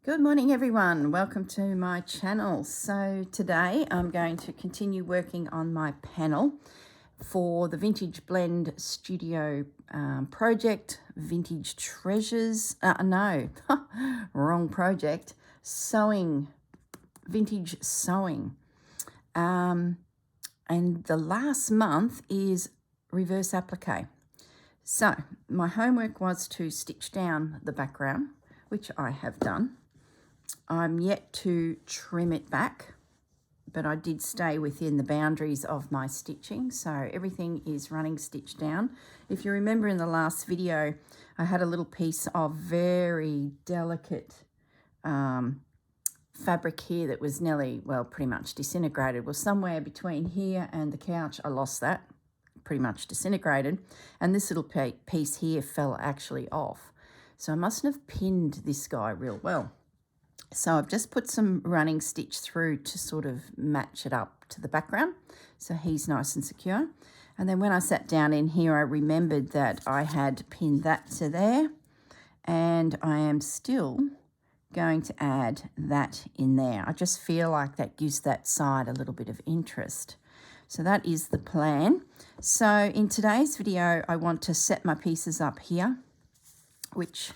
Good morning everyone, welcome to my channel. So today I'm going to continue working on my panel for the Vintage Blend Studio project, Vintage Treasures, wrong project, sewing, vintage sewing. And the last month is reverse applique. So my homework was to stitch down the background, which I have done. I'm yet to trim it back, but I did stay within the boundaries of my stitching, so everything is running stitched down. If you remember in the last video, I had a little piece of very delicate fabric here that was nearly, well, pretty much disintegrated. Well, somewhere between here and the couch, I lost that, pretty much disintegrated, and this little piece here fell actually off. So I mustn't have pinned this guy real well. So I've just put some running stitch through to sort of match it up to the background, so he's nice and secure. And then when I sat down in here, I remembered that I had pinned that to there, and I am still going to add that in there. I just feel like that gives that side a little bit of interest. So that is the plan. So in today's video, I want to set my pieces up here, which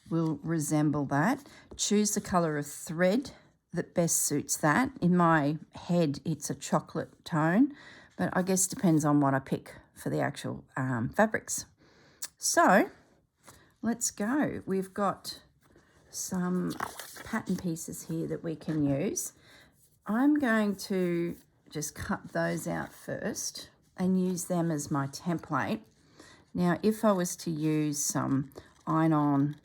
will resemble that. Choose the colour of thread that best suits that. In my head, it's a chocolate tone, but I guess depends on what I pick for the actual fabrics. So let's go. We've got some pattern pieces here that we can use. I'm going to just cut those out first and use them as my template. Now, if I was to use some iron-on,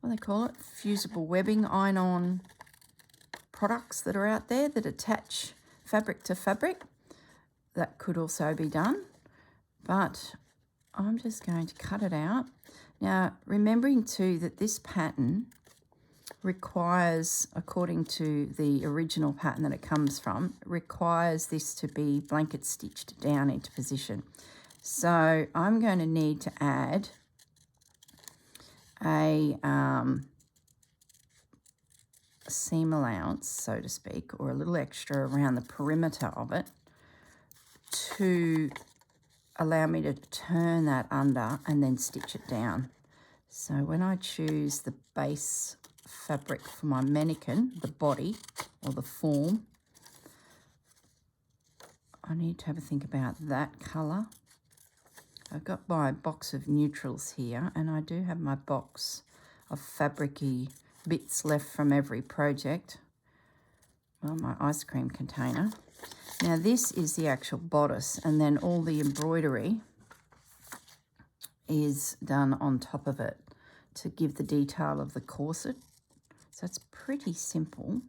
what do they call it? Fusible webbing iron-on products that are out there that attach fabric to fabric, that could also be done. But I'm just going to cut it out. Now, remembering too that this pattern requires, according to the original pattern that it comes from, requires this to be blanket stitched down into position. So I'm going to need to add a seam allowance, so to speak, or a little extra around the perimeter of it to allow me to turn that under and then stitch it down. So when I choose the base fabric for my mannequin, the body or the form, I need to have a think about that colour. I've got my box of neutrals here, and I do have my box of fabricy bits left from every project. Well, my ice cream container. Now this is the actual bodice, and then all the embroidery is done on top of it to give the detail of the corset. So it's pretty simple.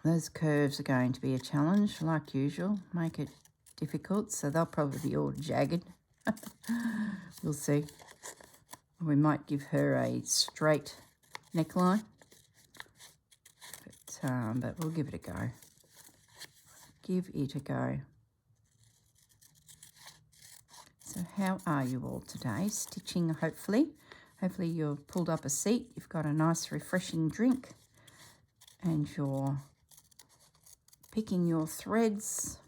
Those curves are going to be a challenge, like usual. Make it difficult, so they'll probably be all jagged. We'll see. We might give her a straight neckline, but we'll give it a go. Give it a go. So how are you all today? Stitching, hopefully. Hopefully you've pulled up a seat, you've got a nice refreshing drink, and you're picking your threads.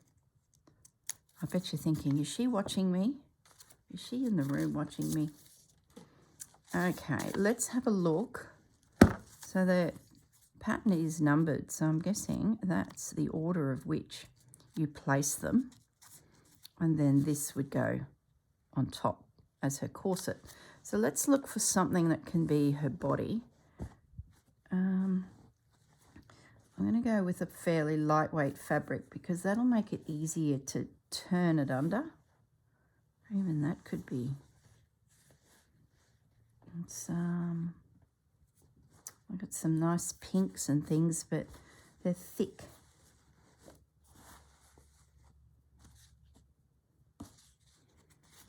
I bet you're thinking, is she watching me? Is she in the room watching me? Okay, let's have a look. So the pattern is numbered, so I'm guessing that's the order of which you place them. And then this would go on top as her corset. So let's look for something that can be her body. I'm going to go with a fairly lightweight fabric because that'll make it easier to turn it under. Even that could be. It's I've got some nice pinks and things, but they're thick.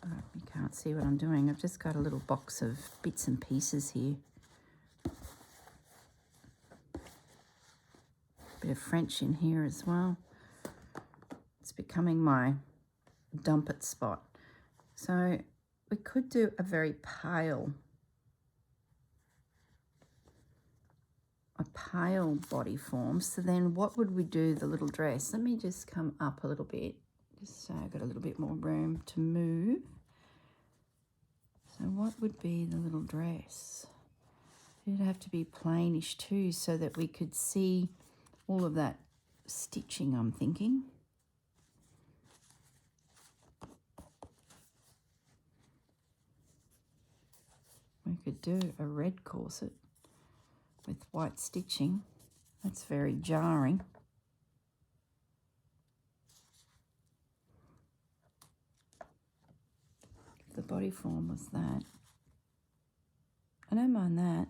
Oh, you can't see what I'm doing. I've just got a little box of bits and pieces here. Bit of French in here as well. It's becoming my dump it spot. So we could do a very pale body form. So then what would we do the little dress? Let me just come up a little bit, just so I've got a little bit more room to move. So what would be the little dress? It'd have to be plainish too, so that we could see all of that stitching, I'm thinking. We could do a red corset with white stitching. That's very jarring. If the body form was that, I don't mind that.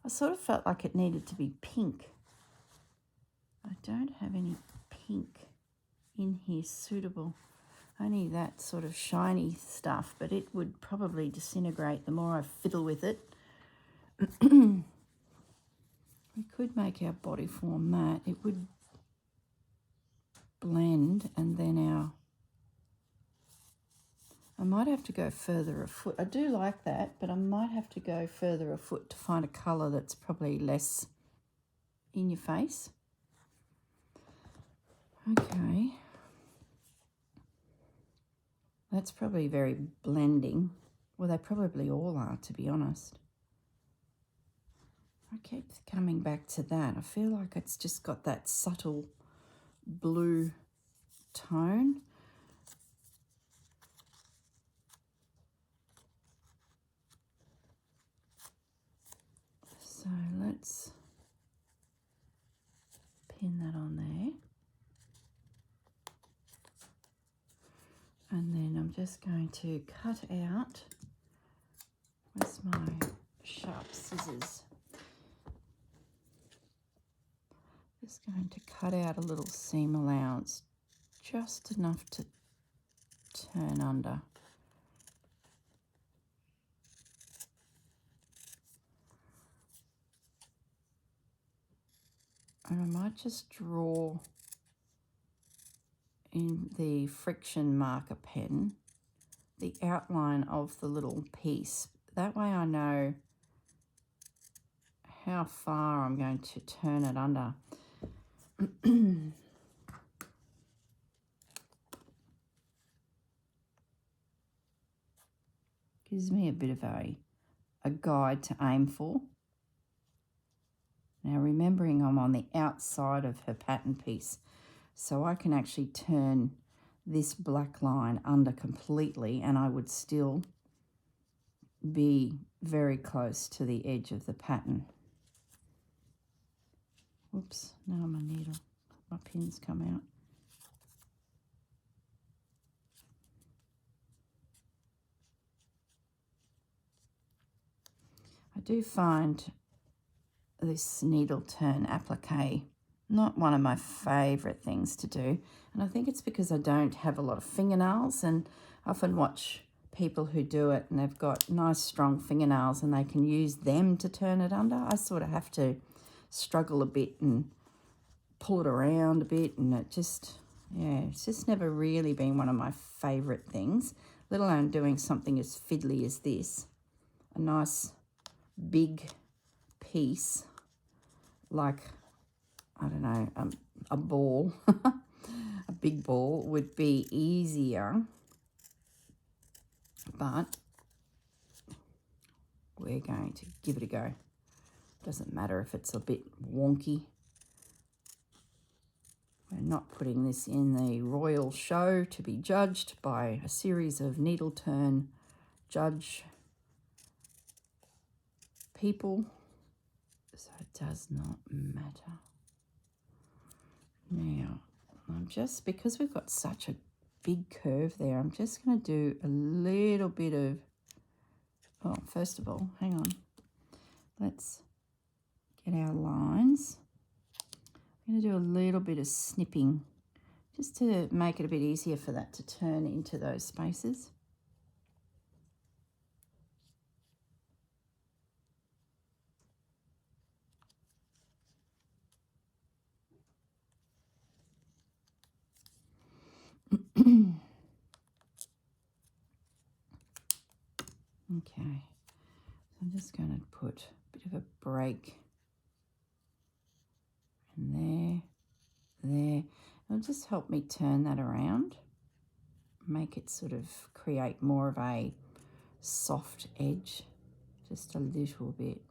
I sort of felt like it needed to be pink. I don't have any pink in here suitable. Only that sort of shiny stuff, but it would probably disintegrate the more I fiddle with it. We could make our body form that. It would blend, and then I might have to go further afoot. I do like that, but I might have to go further afoot to find a colour that's probably less in your face. Okay. That's probably very blending. Well, they probably all are, to be honest. I keep coming back to that. I feel like it's just got that subtle blue tone. So let's pin that on there. And then I'm just going to cut out, where's my sharp scissors? Just going to cut out a little seam allowance, just enough to turn under. And I might just draw in the friction marker pen the outline of the little piece. That way I know how far I'm going to turn it under. Gives me a bit of a guide to aim for. Now remembering I'm on the outside of her pattern piece, so I can actually turn this black line under completely and I would still be very close to the edge of the pattern. Whoops, now my needle, my pins come out. I do find this needle turn applique not one of my favourite things to do, and I think it's because I don't have a lot of fingernails, and I often watch people who do it and they've got nice strong fingernails and they can use them to turn it under. I sort of have to struggle a bit and pull it around a bit, and it just, yeah, it's just never really been one of my favourite things, let alone doing something as fiddly as this. A nice big piece, like, I don't know, a ball, a big ball would be easier, but we're going to give it a go. Doesn't matter if it's a bit wonky. We're not putting this in the royal show to be judged by a series of needle turn judge people, so it does not matter. Now, I'm just, because we've got such a big curve there, I'm just going to do a little bit of, oh, first of all, hang on. Let's get our lines. I'm going to do a little bit of snipping just to make it a bit easier for that to turn into those spaces. Okay, I'm just going to put a bit of a break in there. It'll just help me turn that around, make it sort of create more of a soft edge, just a little bit.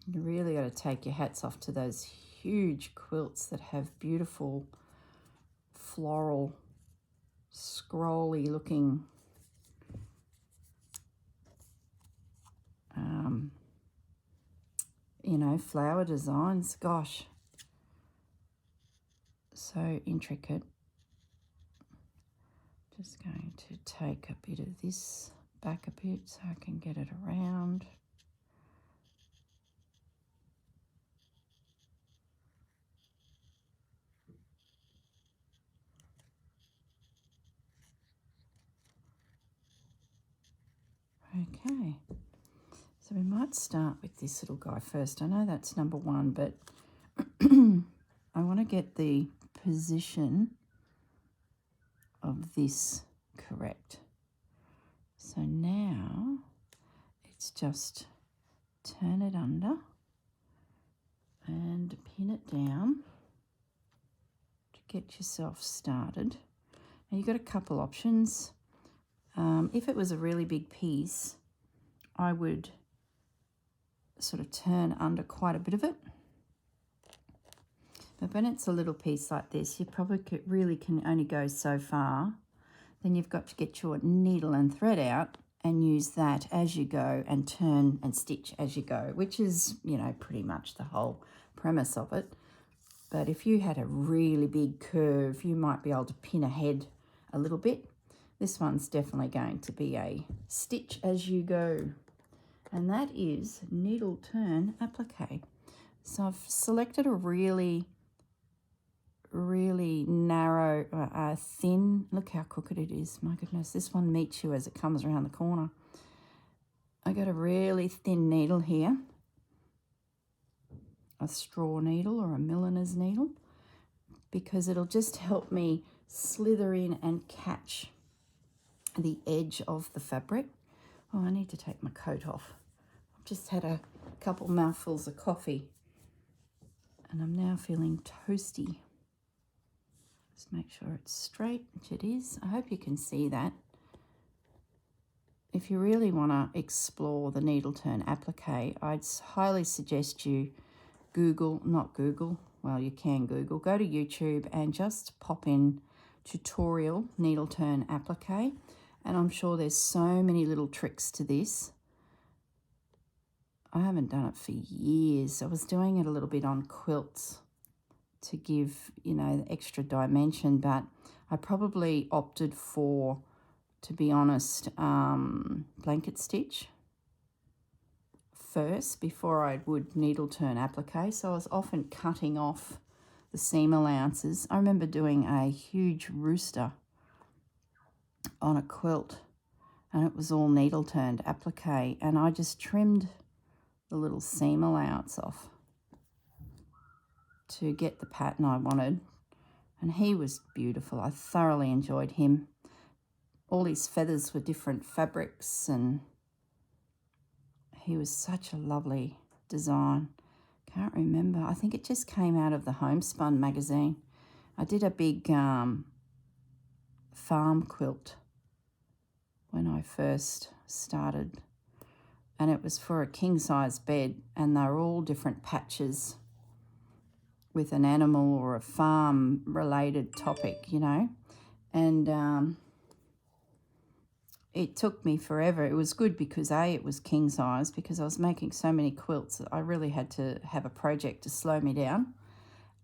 You really got to take your hats off to those huge quilts that have beautiful floral, scrolly looking you know, flower designs. Gosh, so intricate. Just going to take a bit of this back a bit so I can get it around. Okay, so we might start with this little guy first. I know that's number one, but I want to get the position of this correct. So now it's just turn it under and pin it down to get yourself started. Now you've got a couple options. If it was a really big piece, I would sort of turn under quite a bit of it. But when it's a little piece like this, you probably really can only go so far. Then you've got to get your needle and thread out and use that as you go and turn and stitch as you go, which is, you know, pretty much the whole premise of it. But if you had a really big curve, you might be able to pin ahead a little bit. This one's definitely going to be a stitch as you go. And that is needle turn applique. So I've selected a really narrow, thin, look how crooked it is. My goodness, this one meets you as it comes around the corner. I got a really thin needle here, a straw needle or a milliner's needle, because it'll just help me slither in and catch the edge of the fabric. Oh, I need to take my coat off. I've just had a couple mouthfuls of coffee and I'm now feeling toasty. Just make sure it's straight, which it is. I hope you can see that. If you really want to explore the needle turn applique, I'd highly suggest you well, you can Google, go to YouTube and just pop in tutorial needle turn applique. And I'm sure there's so many little tricks to this. I haven't done it for years. I was doing it a little bit on quilts to give, you know, the extra dimension, but I probably opted for, to be honest, blanket stitch first before I would needle turn applique. So I was often cutting off the seam allowances. I remember doing a huge rooster on a quilt and it was all needle turned applique, and I just trimmed the little seam allowance off to get the pattern I wanted. And he was beautiful. I thoroughly enjoyed him. All his feathers were different fabrics and he was such a lovely design. Can't remember. I think it just came out of the Homespun magazine. I did a big farm quilt when I first started, and it was for a king-size bed, and they were all different patches with an animal or a farm-related topic, you know. And it took me forever. It was good because, A, it was king-size, because I was making so many quilts that I really had to have a project to slow me down.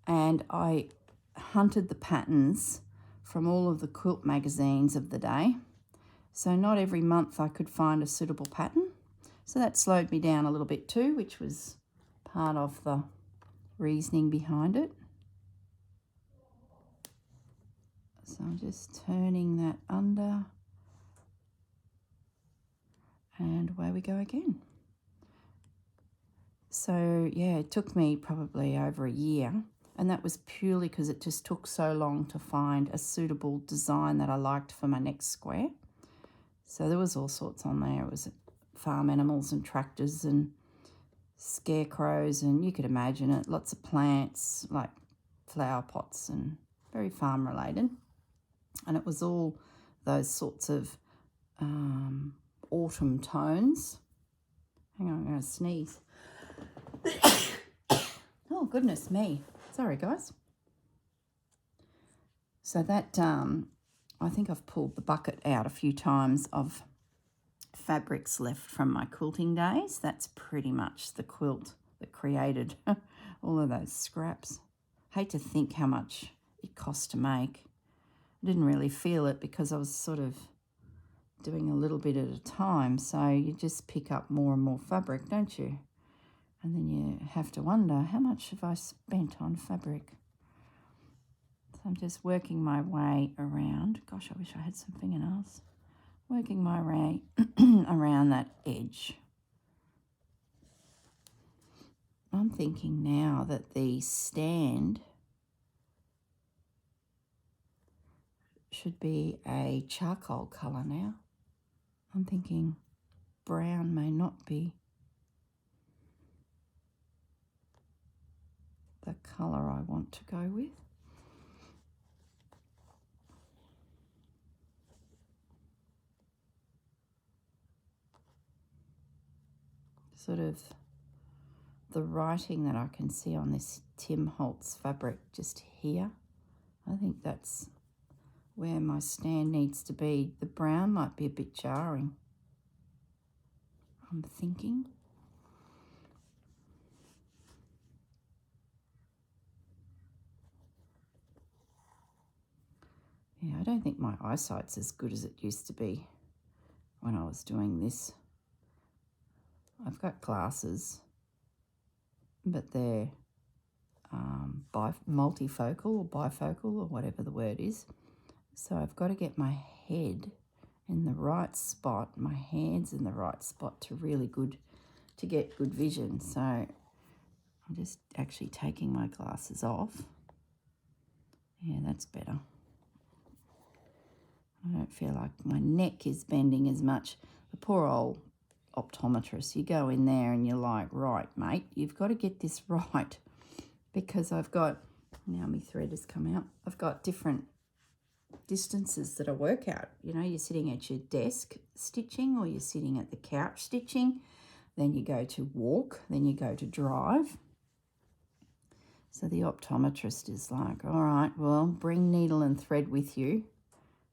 And I hunted the patterns from all of the quilt magazines of the day. So not every month I could find a suitable pattern. So that slowed me down a little bit too, which was part of the reasoning behind it. So I'm just turning that under. And away we go again. So yeah, it took me probably over a year, and that was purely because it just took so long to find a suitable design that I liked for my next square. So there was all sorts on there. It was farm animals and tractors and scarecrows, and you could imagine it, lots of plants like flower pots and very farm related. And it was all those sorts of autumn tones. Hang on, I'm going to sneeze. Oh, goodness me. Sorry, guys. So that, I think I've pulled the bucket out a few times of fabrics left from my quilting days. That's pretty much the quilt that created all of those scraps. Hate to think how much it cost to make. I didn't really feel it because I was sort of doing a little bit at a time. So you just pick up more and more fabric, don't you? And then you have to wonder, how much have I spent on fabric? So I'm just working my way around. Gosh, I wish I had some fingernails. Working my way around that edge. I'm thinking now that the stand should be a charcoal colour now. I'm thinking brown may not be the colour I want to go with. Sort of the writing that I can see on this Tim Holtz fabric just here. I think that's where my stand needs to be. The brown might be a bit jarring, I'm thinking. Yeah, I don't think my eyesight's as good as it used to be when I was doing this. I've got glasses, but they're multifocal or bifocal or whatever the word is. So I've got to get my head in the right spot, my hands in the right spot to get good vision. So I'm just actually taking my glasses off. Yeah, that's better. I don't feel like my neck is bending as much. The poor old optometrist, you go in there and you're like, right, mate, you've got to get this right, because I've got, now my thread has come out, I've got different distances that I work out. You know, you're sitting at your desk stitching, or you're sitting at the couch stitching, then you go to walk, then you go to drive. So the optometrist is like, all right, well, bring needle and thread with you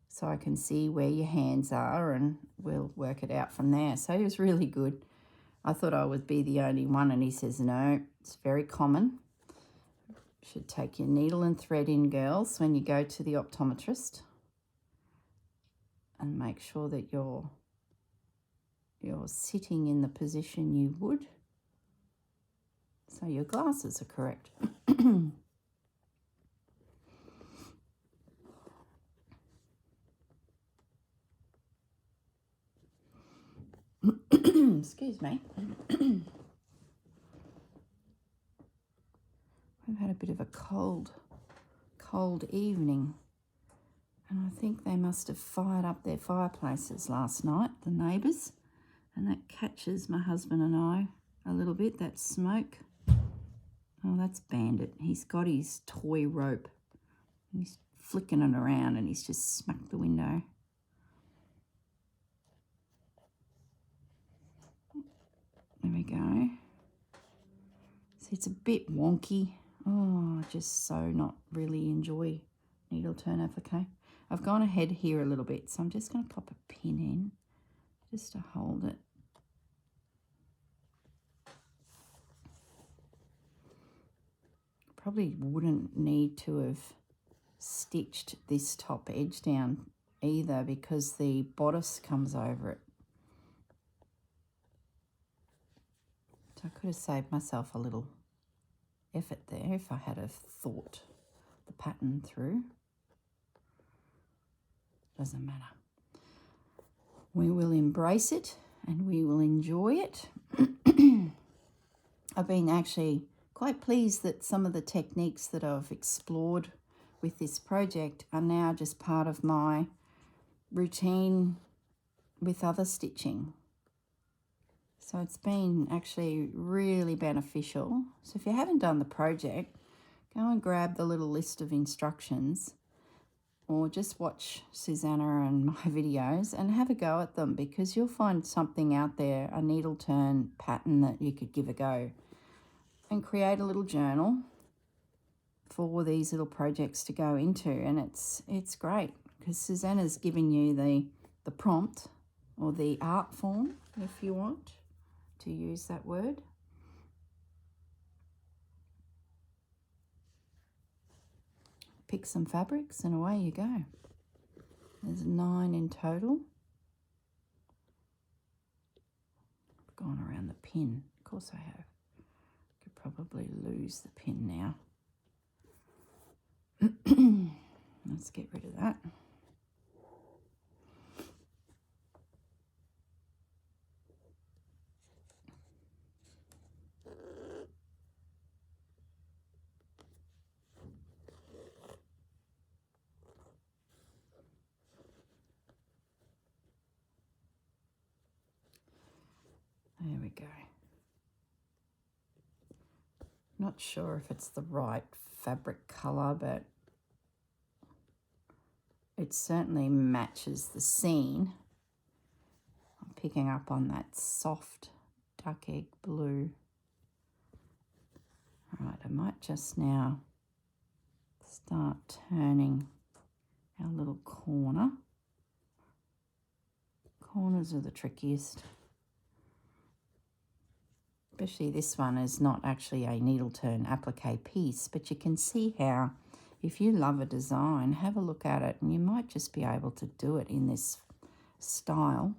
so I can see where your hands are, and we'll work it out from there. So he was really good. I thought I would be the only one, and he says, no, it's very common. You should take your needle and thread in, girls, when you go to the optometrist, and make sure that you're sitting in the position you would, so your glasses are correct. Excuse me. We've had a bit of a cold evening, and I think they must have fired up their fireplaces last night, the neighbours, and that catches my husband and I a little bit, that smoke. Oh, that's Bandit. He's got his toy rope. He's flicking it around, and he's just smacked the window. There we go. See, it's a bit wonky. Oh, I just so not really enjoy needle turn applique. I've gone ahead here a little bit, so I'm just going to pop a pin in just to hold it. Probably wouldn't need to have stitched this top edge down either, because the bodice comes over it. So I could have saved myself a little effort there if I had have thought the pattern through. Doesn't matter. We will embrace it and we will enjoy it. I've been actually quite pleased that some of the techniques that I've explored with this project are now just part of my routine with other stitching. So it's been actually really beneficial. So if you haven't done the project, go and grab the little list of instructions or just watch Susanna and my videos and have a go at them, because you'll find something out there, a needle turn pattern that you could give a go, and create a little journal for these little projects to go into. And it's great because Susanna's giving you the prompt, or the art form, if you want to use that word. Pick some fabrics and away you go. There's 9 in total. I've gone around the pin. Of course I have. Could probably lose the pin now. Let's get rid of that. There we go. Not sure if it's the right fabric colour, but it certainly matches the scene. I'm picking up on that soft duck egg blue. All right, I might just now start turning our little corner. Corners are the trickiest. Especially this one is not actually a needle turn applique piece, but you can see how, if you love a design, have a look at it and you might just be able to do it in this style.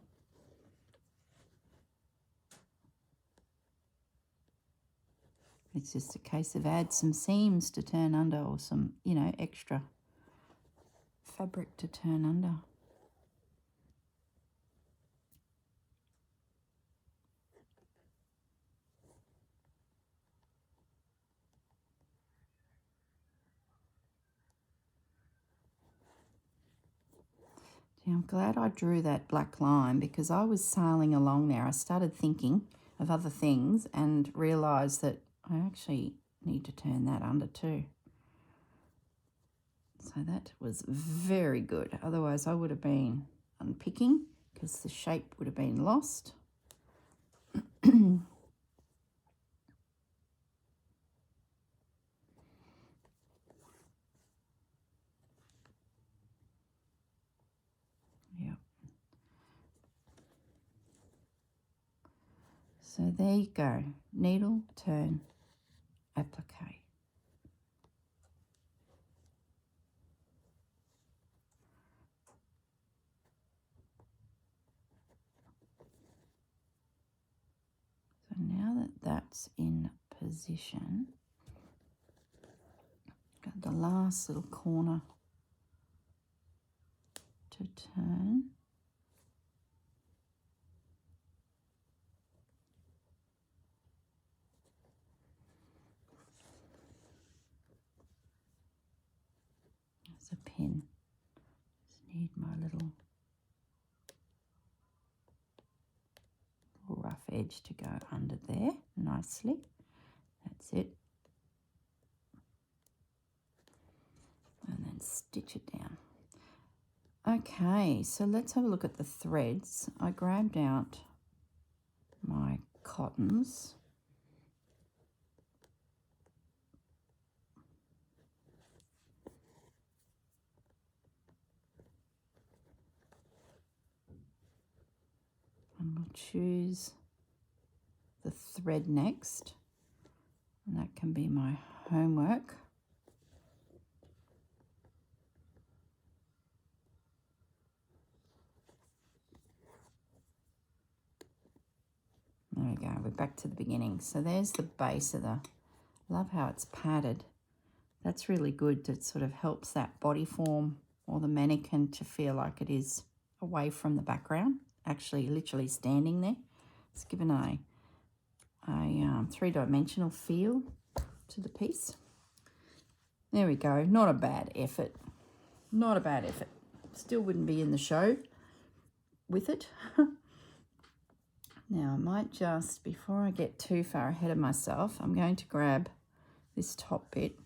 It's just a case of add some seams to turn under, or some, you know, extra fabric to turn under. I'm glad I drew that black line, because I was sailing along there. I started thinking of other things and realised that I actually need to turn that under too. So that was very good. Otherwise I would have been unpicking because the shape would have been lost. So there you go, needle, turn, applique. So now that that's in position, got the last little corner to turn. A pin. Just need my little rough edge to go under there nicely. That's it. And then stitch it down. Okay, so let's have a look at the threads. I grabbed out my cottons. And we'll choose the thread next, and that can be my homework. There we go, we're back to the beginning. So there's the base of the, love how it's padded. That's really good. It sort of helps that body form or the mannequin to feel like it is away from the background, actually literally standing there. It's given a three-dimensional feel to the piece. There we go, not a bad effort. Not a bad effort. Still wouldn't be in the show with it. Now I might just, before I get too far ahead of myself, I'm going to grab this top bit,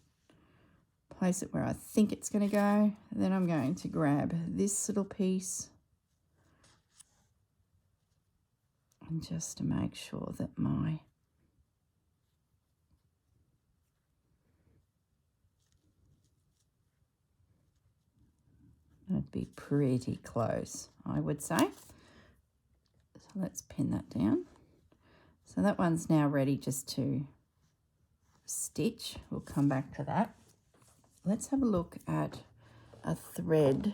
place it where I think it's going to go, and then I'm going to grab this little piece, and just to make sure that it'd be pretty close, I would say. So let's pin that down. So that one's now ready just to stitch. We'll come back to that. Let's have a look at a thread.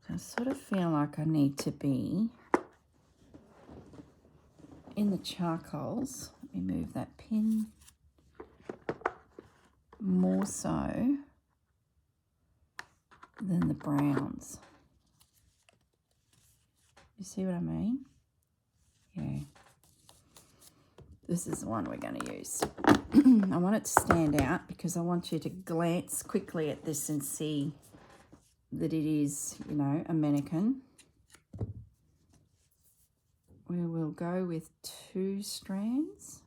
I sort of feel like I need to be in the charcoals. Let me move that pin. More so than the browns. You see what I mean? Yeah. This is the one we're going to use. I want it to stand out because I want you to glance quickly at this and see that it is, you know, a mannequin. We will go with 2 strands.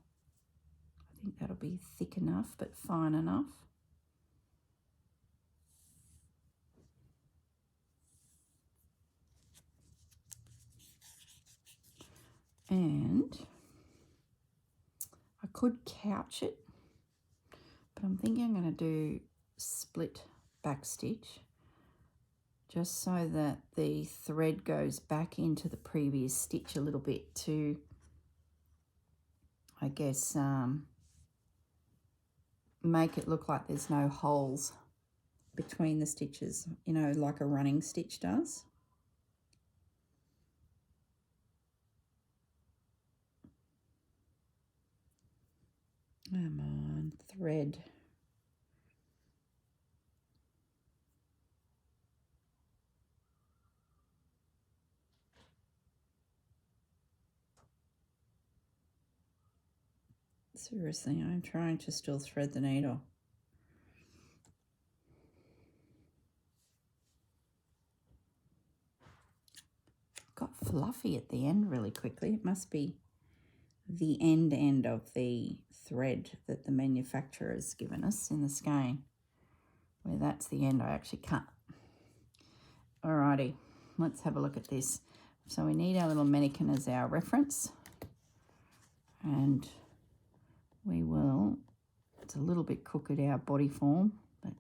I think that'll be thick enough but fine enough. And I could couch it, but I'm thinking I'm going to do split back stitch just so that the thread goes back into the previous stitch a little bit to, I guess, make it look like there's no holes between the stitches, you know, like a running stitch does. Come on, thread. Seriously, I'm trying to still thread the needle. Got fluffy at the end really quickly. It must be the end of the thread that the manufacturer has given us in the skein, where that's the end I actually cut. Alrighty, let's have a look at this. So we need our little mannequin as our reference, and we will, it's a little bit crooked, our body form, but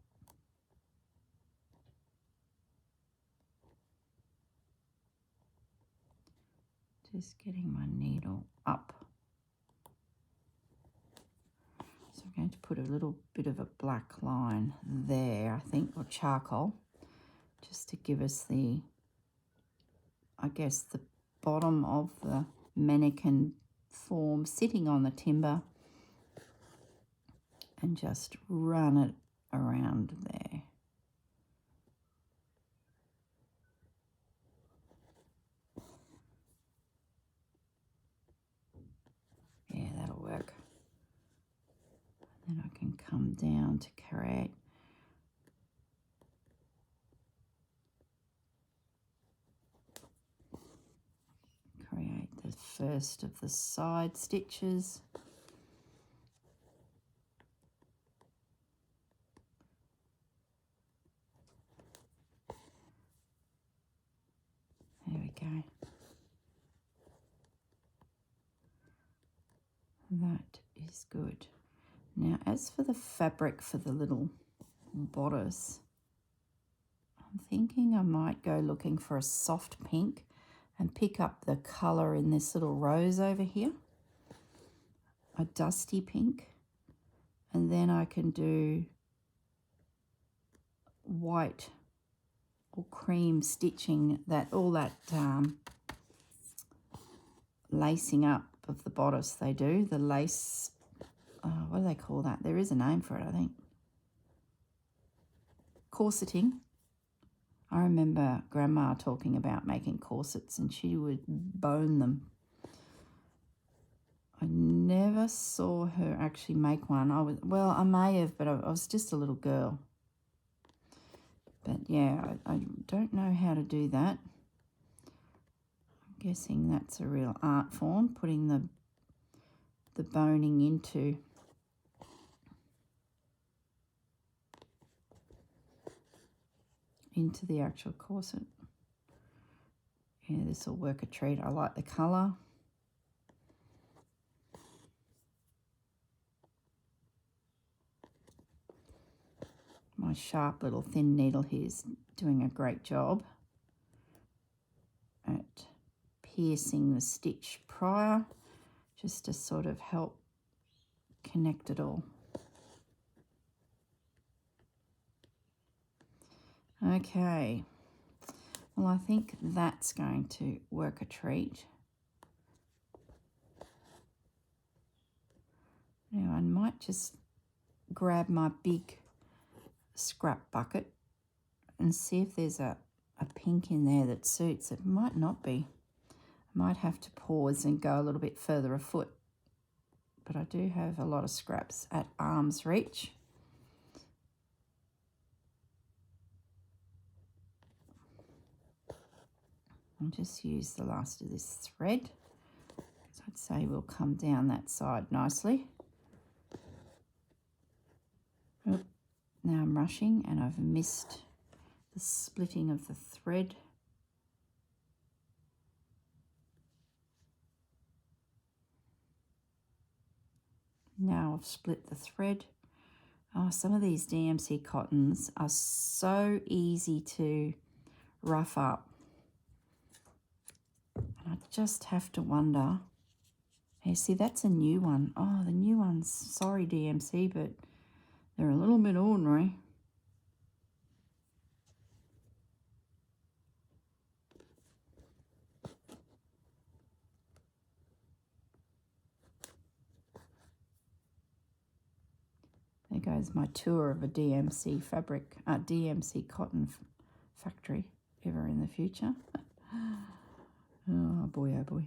just getting my needle up. So I'm going to put a little bit of a black line there, I think, or charcoal, just to give us the, I guess, the bottom of the mannequin form sitting on the timber, and just run it around there. Yeah, that'll work. Then I can come down to create the first of the side stitches. There we go. That is good. Now, as for the fabric for the little bodice, I'm thinking I might go looking for a soft pink and pick up the colour in this little rose over here, a dusty pink, and then I can do white or cream stitching, that all that lacing up of the bodice they do, the lace, what do they call that? There is a name for it, I think. Corseting. I remember Grandma talking about making corsets, and she would bone them. I never saw her actually make one. I may have, but I was just a little girl. But yeah, I don't know how to do that. I'm guessing that's a real art form, putting the boning into the actual corset. Yeah, this will work a treat. I like the colour. My sharp little thin needle here is doing a great job at piercing the stitch prior, just to sort of help connect it all. Okay, well, I think that's going to work a treat. Now I might just grab my big scrap bucket and see if there's a pink in there that suits. It might not be. I might have to pause and go a little bit further afoot, but I do have a lot of scraps at arm's reach. I'll just use the last of this thread, because I'd say we'll come down that side nicely. Oop. Now I'm rushing and I've missed the splitting of the thread. Now I've split the thread. Oh, some of these DMC cottons are so easy to rough up. And I just have to wonder. Hey, see, that's a new one. Oh, the new ones, sorry DMC, but they're a little bit ordinary. There goes my tour of a DMC cotton factory ever in the future. Oh boy, oh boy.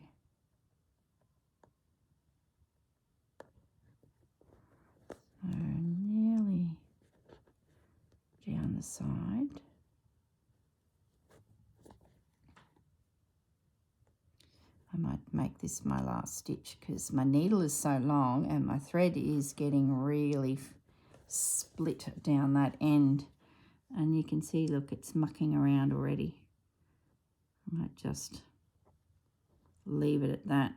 So nearly down the side. I might make this my last stitch because my needle is so long and my thread is getting really split down that end. And you can see, look, it's mucking around already. I might just leave it at that.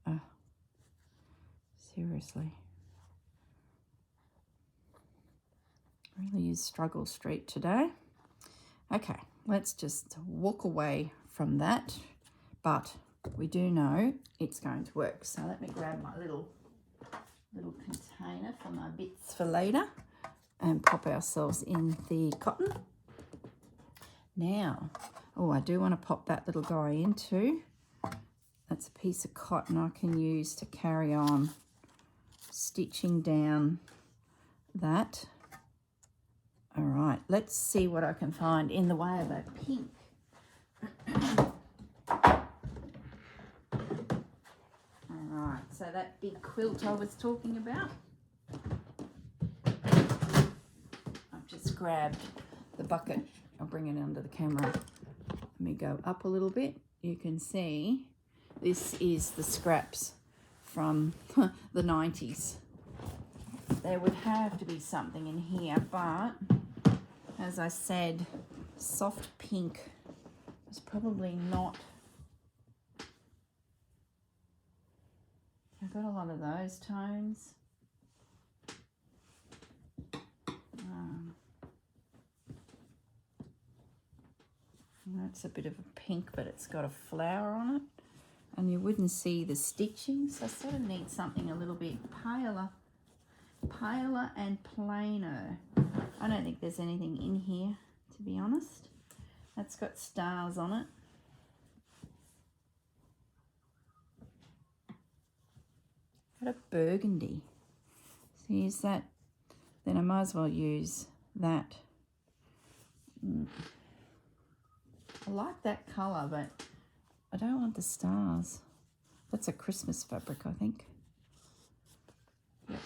Oh, seriously. Really is struggle street today. Okay, let's just walk away from that. But we do know it's going to work. So let me grab my little container for my bits for later and pop ourselves in the cotton. Now, oh, I do want to pop that little guy in too. That's a piece of cotton I can use to carry on stitching down that. All right, let's see what I can find in the way of a pink. All right, so that big quilt I was talking about, I've just grabbed the bucket. I'll bring it under the camera. Let me go up a little bit. You can see this is the scraps from the 90s. There would have to be something in here, but as I said, soft pink is probably not. I've got a lot of those tones. That's a bit of a pink, but it's got a flower on it. And you wouldn't see the stitching, so I sort of need something a little bit paler and plainer. I don't think there's anything in here, to be honest. That's got stars on it. Got a burgundy. So use that, then I might as well use that. I like that colour, but I don't want the stars. That's a Christmas fabric, I think. Yep.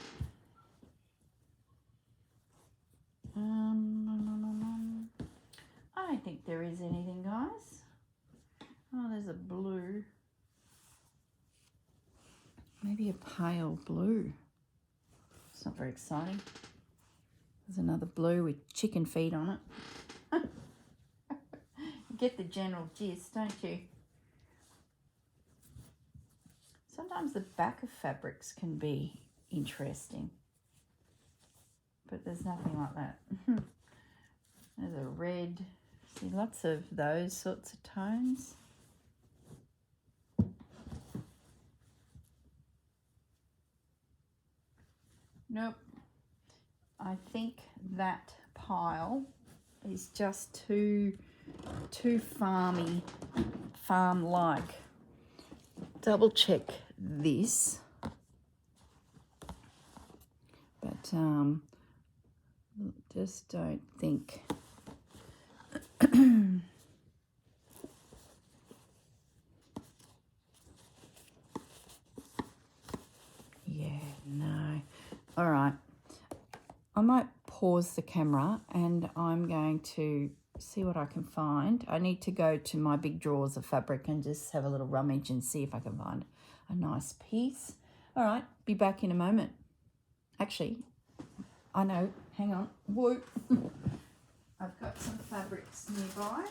I don't think there is anything, guys. Oh, there's a blue. Maybe a pale blue. It's not very exciting. There's another blue with chicken feet on it. You get the general gist, don't you? Sometimes the back of fabrics can be interesting, but there's nothing like that. There's a red. See, lots of those sorts of tones. Nope. I think that pile is just too farmy, farm-like. Double check this. But just don't think yeah, no. All right. I might pause the camera and I'm going to see what I can find. I need to go to my big drawers of fabric and just have a little rummage and see if I can find a nice piece. All right, be back in a moment. Actually, I know, hang on. Whoa. I've got some fabrics nearby.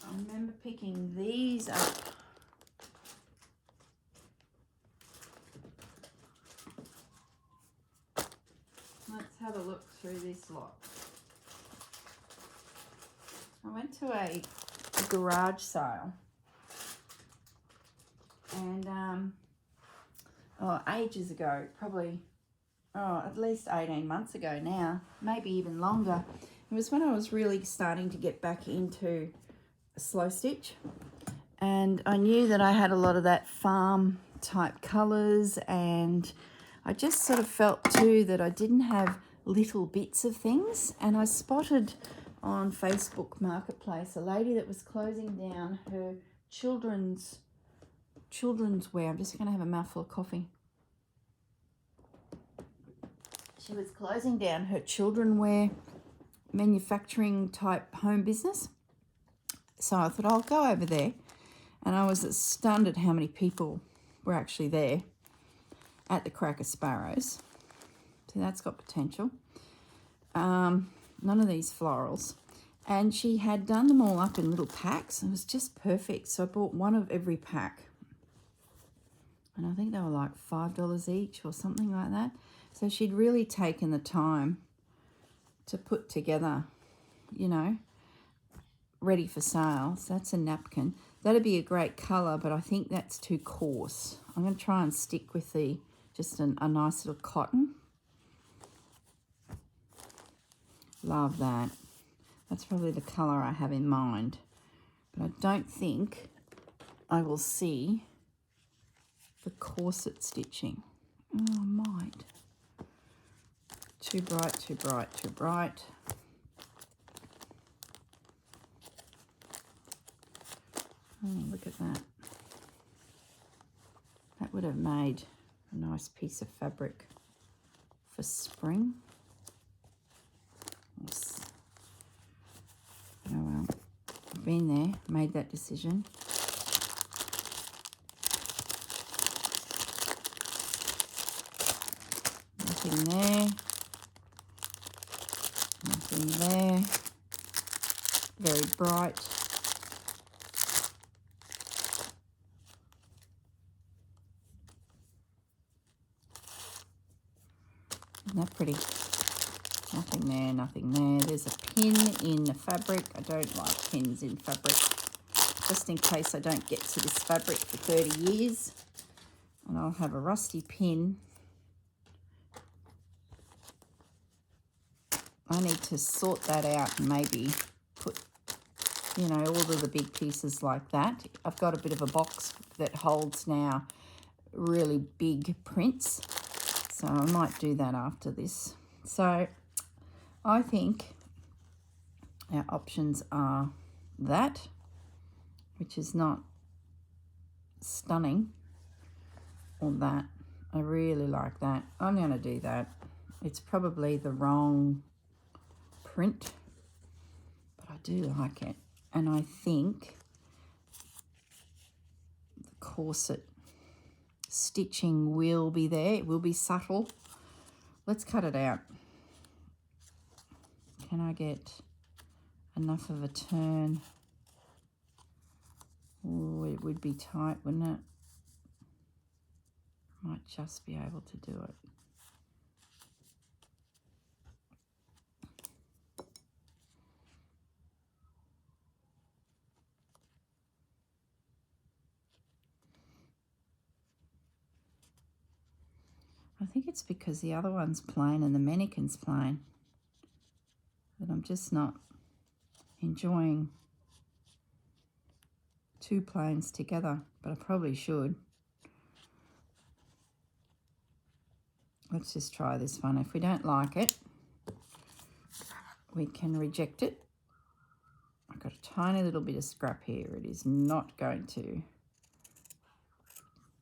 I remember picking these up. Let's have a look through this lot. I went to a garage sale and ages ago, probably at least 18 months ago now, maybe even longer. It was when I was really starting to get back into slow stitch, and I knew that I had a lot of that farm type colours, and I just sort of felt too that I didn't have little bits of things. And I spotted on Facebook Marketplace a lady that was closing down her children's wear. I'm just going to have a mouthful of coffee. She was closing down her children wear manufacturing type home business. So I thought I'll go over there, and I was stunned at how many people were actually there at the Cracker Sparrows. So that's got potential. None of these florals. And she had done them all up in little packs. It was just perfect. So I bought one of every pack. And I think they were like $5 each or something like that. So she'd really taken the time to put together, you know, ready for sale. So that's a napkin. That'd be a great colour, but I think that's too coarse. I'm going to try and stick with the just a nice little cotton. Love that. That's probably the colour I have in mind. But I don't think I will see the corset stitching. Oh, I might. Too bright, too bright, too bright. Oh, look at that. That would have made a nice piece of fabric for spring. Yes. Oh well, I've been there, made that decision. Nothing there. Nothing there. Very bright. Isn't that pretty? Nothing there, nothing there. There's a pin in the fabric. I don't like pins in fabric. Just in case I don't get to this fabric for 30 years. And I'll have a rusty pin. I need to sort that out and maybe put, you know, all of the big pieces like that. I've got a bit of a box that holds now really big prints. So I might do that after this. So I think our options are that, which is not stunning, or that. I really like that. I'm going to do that. It's probably the wrong print, but I do like it. And I think the corset stitching will be there. It will be subtle. Let's cut it out. Can I get enough of a turn? Oh, it would be tight, wouldn't it? Might just be able to do it. I think it's because the other one's plain and the mannequin's plain that I'm just not enjoying two planes together, but I probably should. Let's just try this one. If we don't like it, we can reject it. I've got a tiny little bit of scrap here. It is not going to.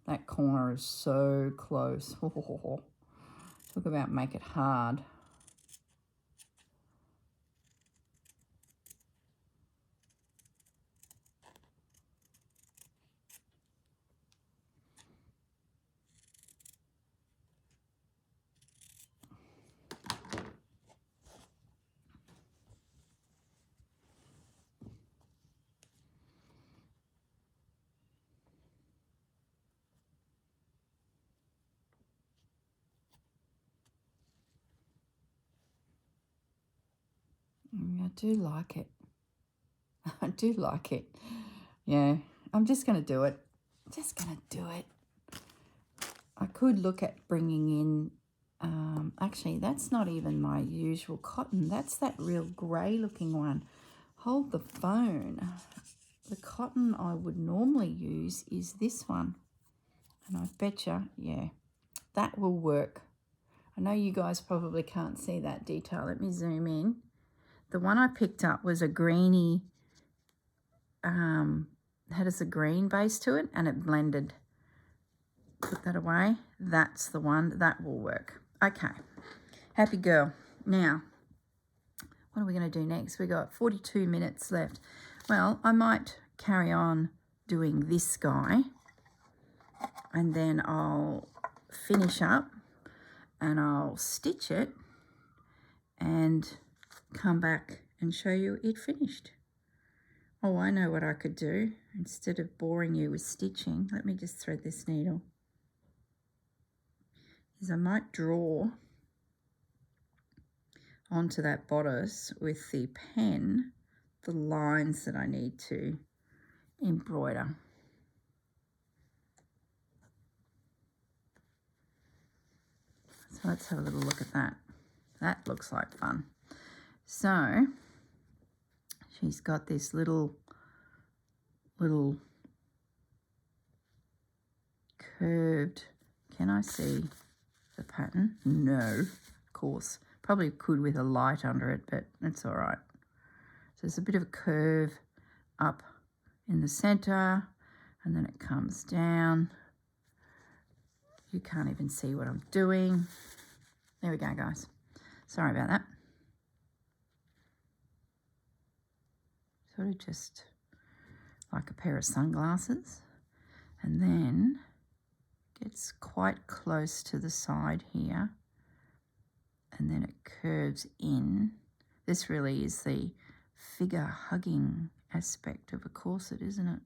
That corner is so close. Talk about make it hard. I do like it. I do like it. Yeah, I'm just going to do it. Just going to do it. I could look at bringing in, actually, that's not even my usual cotton. That's that real grey looking one. Hold the phone. The cotton I would normally use is this one. And I betcha, yeah, that will work. I know you guys probably can't see that detail. Let me zoom in. The one I picked up was a greeny, had a green base to it, and it blended. Put that away. That's the one. That will work. Okay. Happy girl. Now, what are we going to do next? We got 42 minutes left. Well, I might carry on doing this guy, and then I'll finish up and I'll stitch it and come back and show you it finished. Oh, I know what I could do. Instead of boring you with stitching, let me just thread this needle. Is I might draw onto that bodice with the pen the lines that I need to embroider. So let's have a little look at that. That looks like fun. So she's got this little curved, can I see the pattern? No, of course. Probably could with a light under it, but it's all right. So there's a bit of a curve up in the center, and then it comes down. You can't even see what I'm doing. There we go, guys. Sorry about that. Sort of just like a pair of sunglasses, and then gets quite close to the side here, and then it curves in. This really is the figure hugging aspect of a corset, isn't it?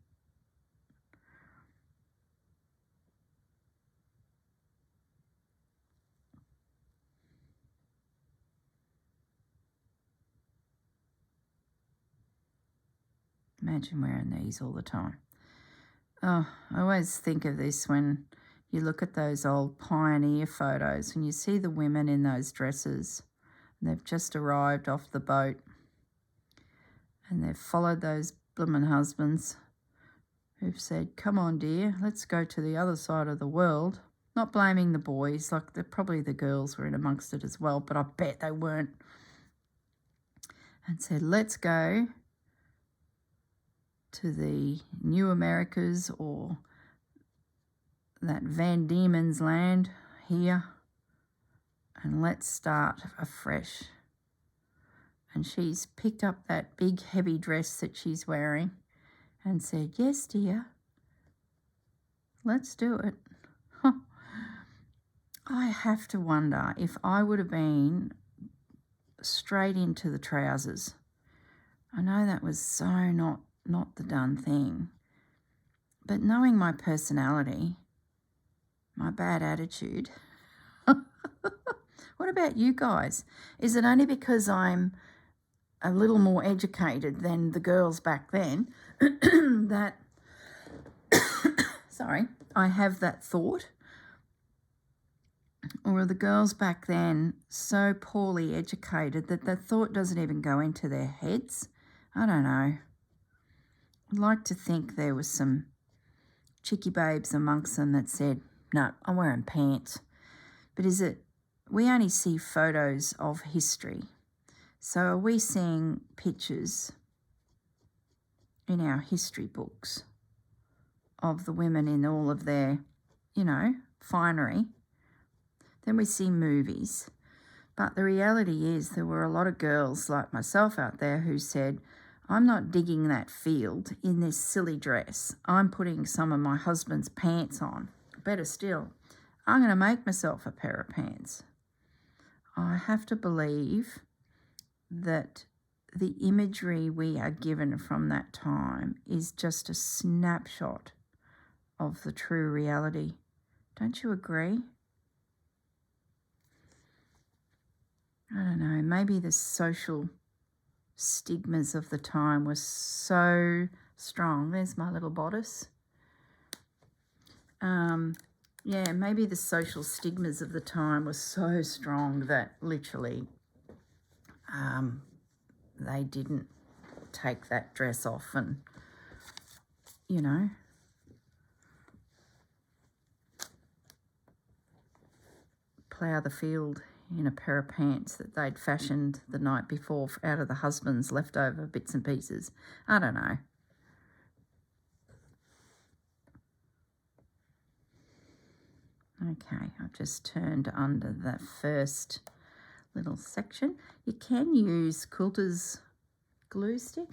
Imagine wearing these all the time. Oh, I always think of this when you look at those old pioneer photos, when you see the women in those dresses, and they've just arrived off the boat, and they've followed those bloomin' husbands who've said, come on, dear, let's go to the other side of the world. Not blaming the boys, like probably the girls were in amongst it as well, but I bet they weren't and said, let's go to the New Americas or that Van Diemen's land here, and let's start afresh. And she's picked up that big heavy dress that she's wearing and said, yes, dear, let's do it. I have to wonder if I would have been straight into the trousers. I know that was so not the done thing. But knowing my personality, my bad attitude, what about you guys? Is it only because I'm a little more educated than the girls back then that, sorry, I have that thought? Or are the girls back then so poorly educated that that thought doesn't even go into their heads? I don't know. I'd like to think there was some cheeky babes amongst them that said, no, I'm wearing pants. But is it, we only see photos of history. So are we seeing pictures in our history books of the women in all of their, finery? Then we see movies. But the reality is there were a lot of girls like myself out there who said, I'm not digging that field in this silly dress. I'm putting some of my husband's pants on. Better still, I'm going to make myself a pair of pants. I have to believe that the imagery we are given from that time is just a snapshot of the true reality. Don't you agree? I don't know, maybe the social stigmas of the time were so strong. There's my little bodice. Yeah, maybe the social stigmas of the time were so strong that literally they didn't take that dress off and, plough the field in a pair of pants that they'd fashioned the night before out of the husband's leftover bits and pieces. I don't know. Okay, I've just turned under that first little section. You can use quilter's glue stick.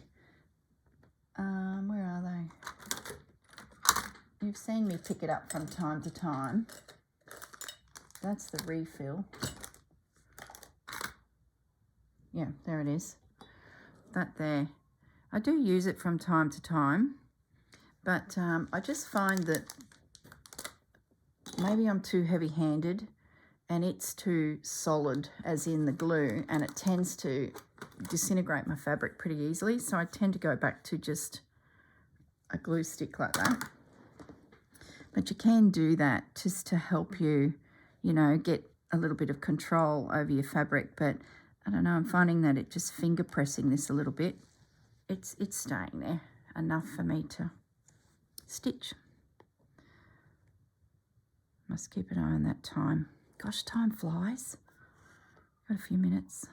Where are they? You've seen me pick it up from time to time. That's the refill. Yeah, there it is. That there. I do use it from time to time, but I just find that maybe I'm too heavy-handed and it's too solid, as in the glue, and it tends to disintegrate my fabric pretty easily. So I tend to go back to just a glue stick like that. But you can do that just to help you, get a little bit of control over your fabric. But I don't know, I'm finding that it just finger pressing this a little bit, it's staying there enough for me to stitch. Must keep an eye on that time. Gosh, time flies. Got a few minutes.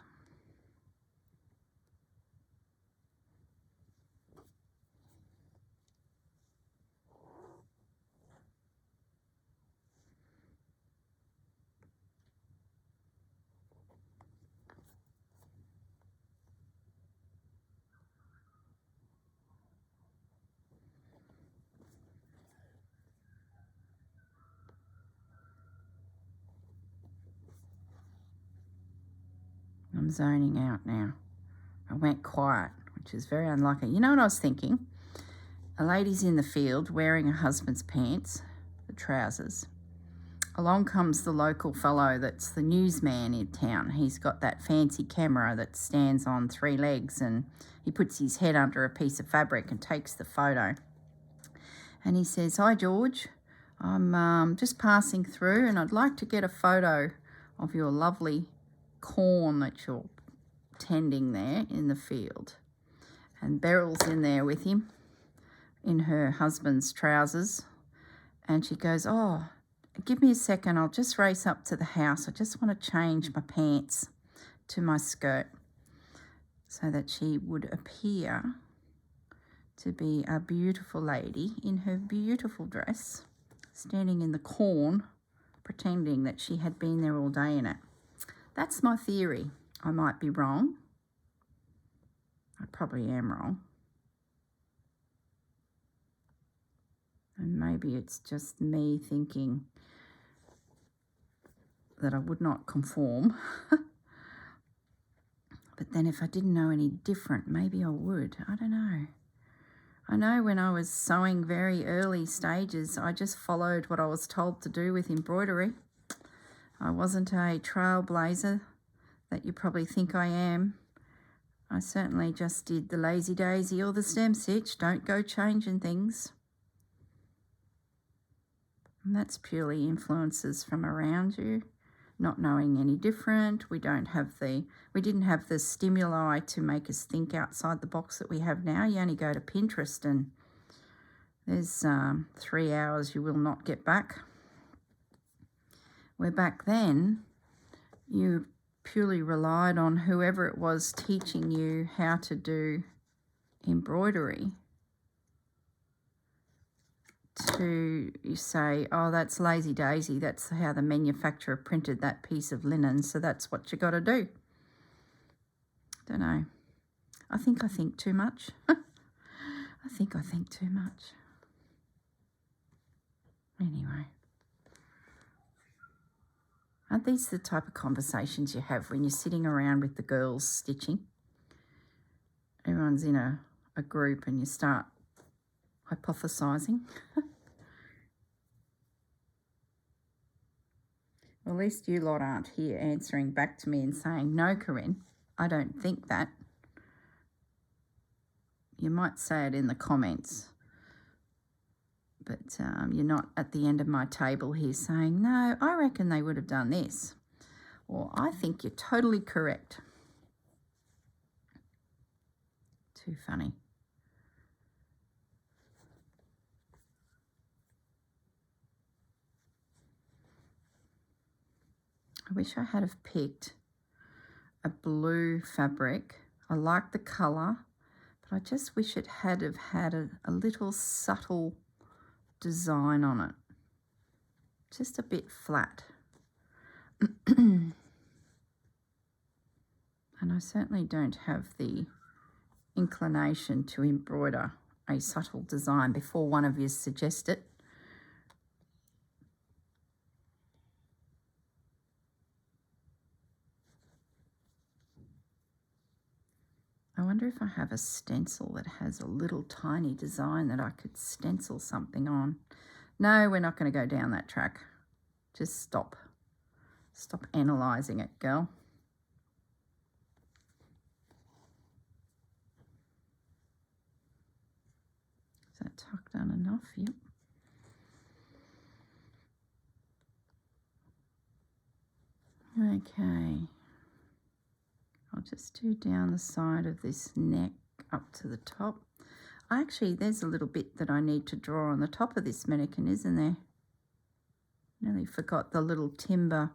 I'm zoning out now. I went quiet, which is very unlucky. You know what I was thinking? A lady's in the field wearing her husband's pants, the trousers. Along comes the local fellow that's the newsman in town. He's got that fancy camera that stands on 3 legs, and he puts his head under a piece of fabric and takes the photo. And he says, "Hi, George. I'm just passing through and I'd like to get a photo of your lovely corn that you're tending there in the field." And Beryl's in there with him in her husband's trousers, and she goes, "Oh, give me a second, I'll just race up to the house. I just want to change my pants to my skirt." so that she would appear to be a beautiful lady in her beautiful dress, standing in the corn, pretending that she had been there all day in it. That's my theory. I might be wrong. I probably am wrong. And maybe it's just me thinking that I would not conform. But then if I didn't know any different, maybe I would. I don't know. I know when I was sewing very early stages, I just followed what I was told to do with embroidery. I wasn't a trailblazer that you probably think I am. I certainly just did the lazy daisy or the stem stitch. Don't go changing things. And that's purely influences from around you, not knowing any different. We didn't have the stimuli to make us think outside the box that we have now. You only go to Pinterest and there's 3 hours you will not get back. Where back then, you purely relied on whoever it was teaching you how to do embroidery to say, oh, that's lazy daisy, that's how the manufacturer printed that piece of linen, so that's what you got to do. Don't know. I think too much. I think too much. Anyway. Aren't these the type of conversations you have when you're sitting around with the girls stitching? Everyone's in a group and you start hypothesizing. Well, at least you lot aren't here answering back to me and saying, no, Corrine, I don't think that. You might say it in the comments, but you're not at the end of my table here saying, no, I reckon they would have done this, or I think you're totally correct. Too funny. I wish I had have picked a blue fabric. I like the colour, but I just wish it had have had a little subtle design on it. Just a bit flat. And I certainly don't have the inclination to embroider a subtle design before one of you suggest it. I wonder if I have a stencil that has a little tiny design that I could stencil something on. No, we're not going to go down that track. Just stop. Stop analysing it, girl. Is that tucked down enough? Yep. Okay. I'll just do down the side of this neck up to the top. Actually, there's a little bit that I need to draw on the top of this mannequin, isn't there? Nearly forgot the little timber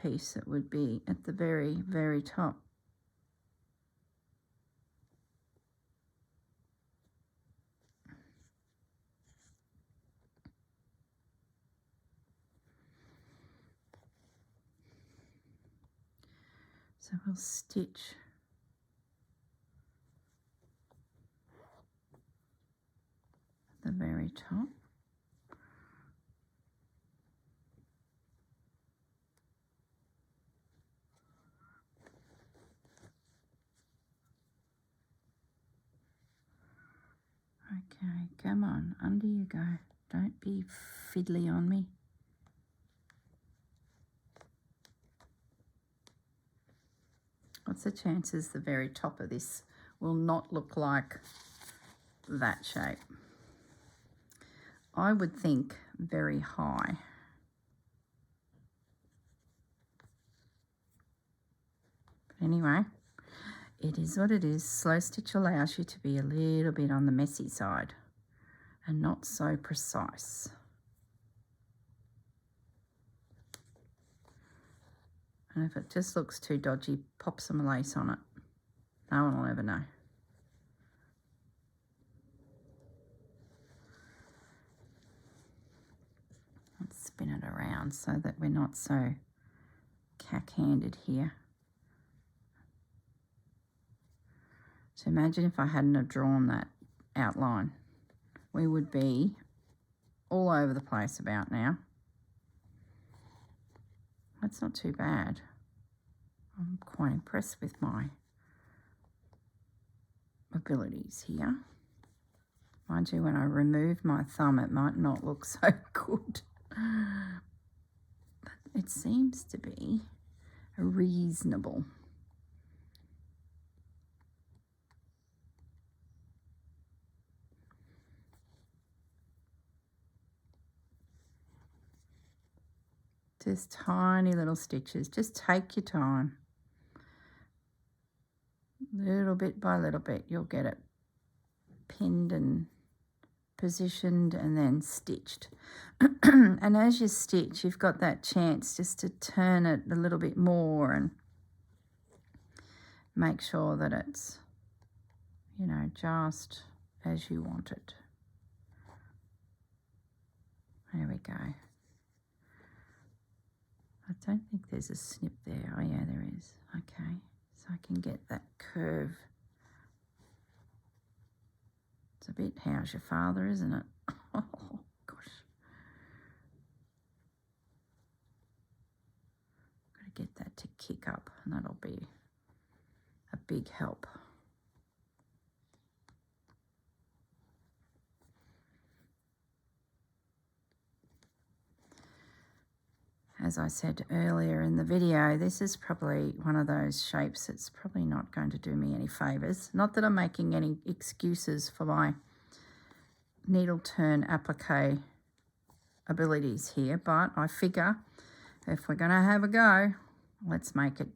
piece that would be at the very, very top. So we'll stitch the very top. Okay, come on, under you go. Don't be fiddly on me. What's the chances the very top of this will not look like that shape? I would think very high. But anyway, it is what it is. Slow stitch allows you to be a little bit on the messy side and not so precise. And if it just looks too dodgy, pop some lace on it. No one will ever know. Let's spin it around so that we're not so cack-handed here. So imagine if I hadn't have drawn that outline. We would be all over the place about now. That's not too bad. I'm quite impressed with my abilities here. Mind you, when I remove my thumb, it might not look so good. But it seems to be reasonable. Just tiny little stitches. Just take your time. Little bit by little bit, you'll get it pinned and positioned and then stitched. And as you stitch, you've got that chance just to turn it a little bit more and make sure that it's, you know, just as you want it. There we go. I don't think there's a snip there. Oh yeah, there is. Okay, so I can get that curve. It's a bit how's your father, isn't it? Oh gosh. Got to get that to kick up, and that'll be a big help. As I said earlier in the video, this is probably one of those shapes that's probably not going to do me any favours. Not that I'm making any excuses for my needle turn applique abilities here, but I figure if we're going to have a go, let's make it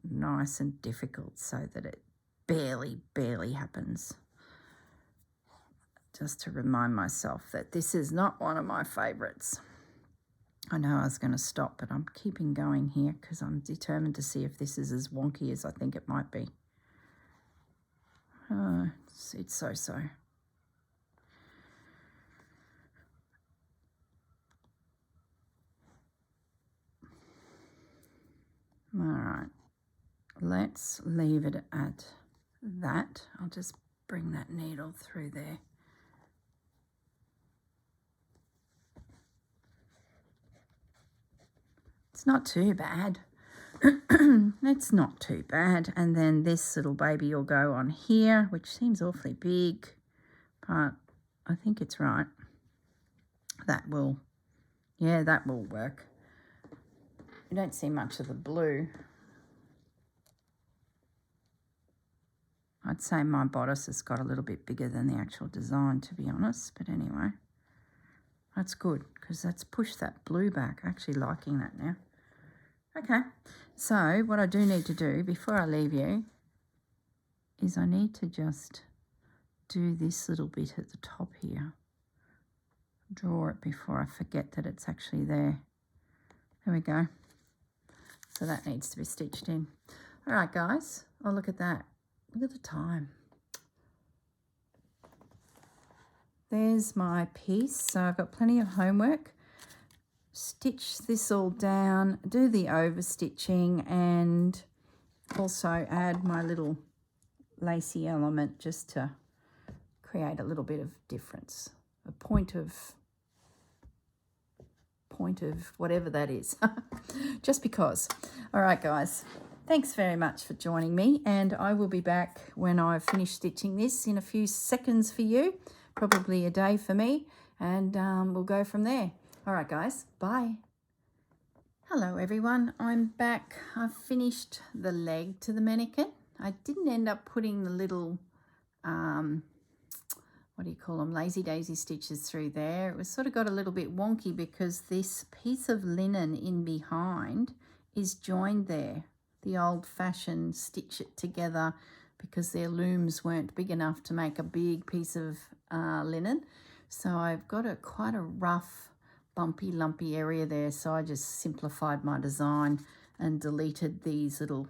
nice and difficult so that it barely happens. Just to remind myself that this is not one of my favourites. I know I was going to stop, but I'm keeping going here because I'm determined to see if this is as wonky as I think it might be. Oh, it's so-so. All right, let's leave it at that. I'll just bring that needle through there. It's not too bad. It's not too bad. And then this little baby will go on here, which seems awfully big, but I think it's right. That will, yeah, that will work. You don't see much of the blue. I'd say my bodice has got a little bit bigger than the actual design, to be honest, but anyway. That's good because that's pushed that blue back. Actually liking that now. Okay, so what I do need to do before I leave you is I need to just do this little bit at the top here. Draw it before I forget that it's actually there. There we go. So that needs to be stitched in. All right, guys. Oh, look at that. Look at the time. There's my piece. So I've got plenty of homework. Stitch this all down, do the over stitching, and also add my little lacy element just to create a little bit of difference. A point of whatever that is. Just because. All right, guys. Thanks very much for joining me, and I will be back when I've finished stitching this in a few seconds for you, probably a day for me, and we'll go from there. All right, guys, bye. Hello, everyone. I'm back. I've finished the leg to the mannequin. I didn't end up putting the little, what do you call them, lazy daisy stitches through there. It was sort of got a little bit wonky because this piece of linen in behind is joined there. The old-fashioned stitch it together because their looms weren't big enough to make a big piece of linen. So I've got quite a rough bumpy, lumpy area there. So I just simplified my design and deleted these little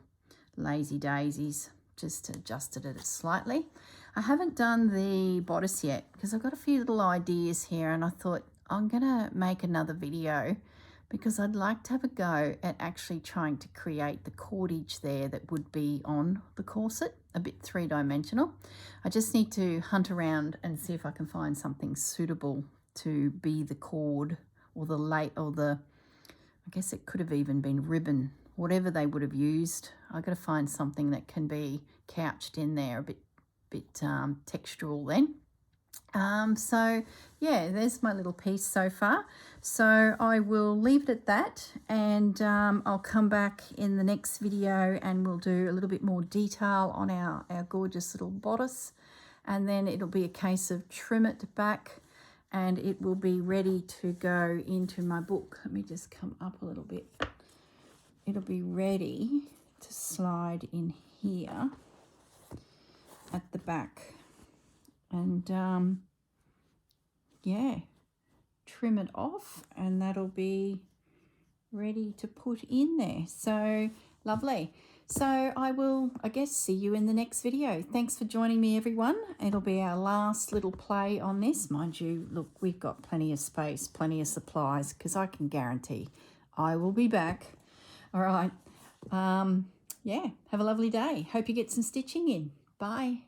lazy daisies, just adjusted it slightly. I haven't done the bodice yet because I've got a few little ideas here, and I thought I'm gonna make another video because I'd like to have a go at actually trying to create the cordage there that would be on the corset, a bit three-dimensional. I just need to hunt around and see if I can find something suitable to be the cord or I guess it could have even been ribbon, whatever they would have used. I've got to find something that can be couched in there, a bit textural then. So yeah, there's my little piece so far. So I will leave it at that, and I'll come back in the next video and we'll do a little bit more detail on our gorgeous little bodice, and then it'll be a case of trim it back and it will be ready to go into my book. Let me just come up a little bit. It'll be ready to slide in here at the back, and yeah, trim it off, and that'll be ready to put in there. So lovely. So I will, I guess, see you in the next video. Thanks for joining me, everyone. It'll be our last little play on this. Mind you, look, we've got plenty of space, plenty of supplies, because I can guarantee I will be back. All right. Yeah, have a lovely day. Hope you get some stitching in. Bye.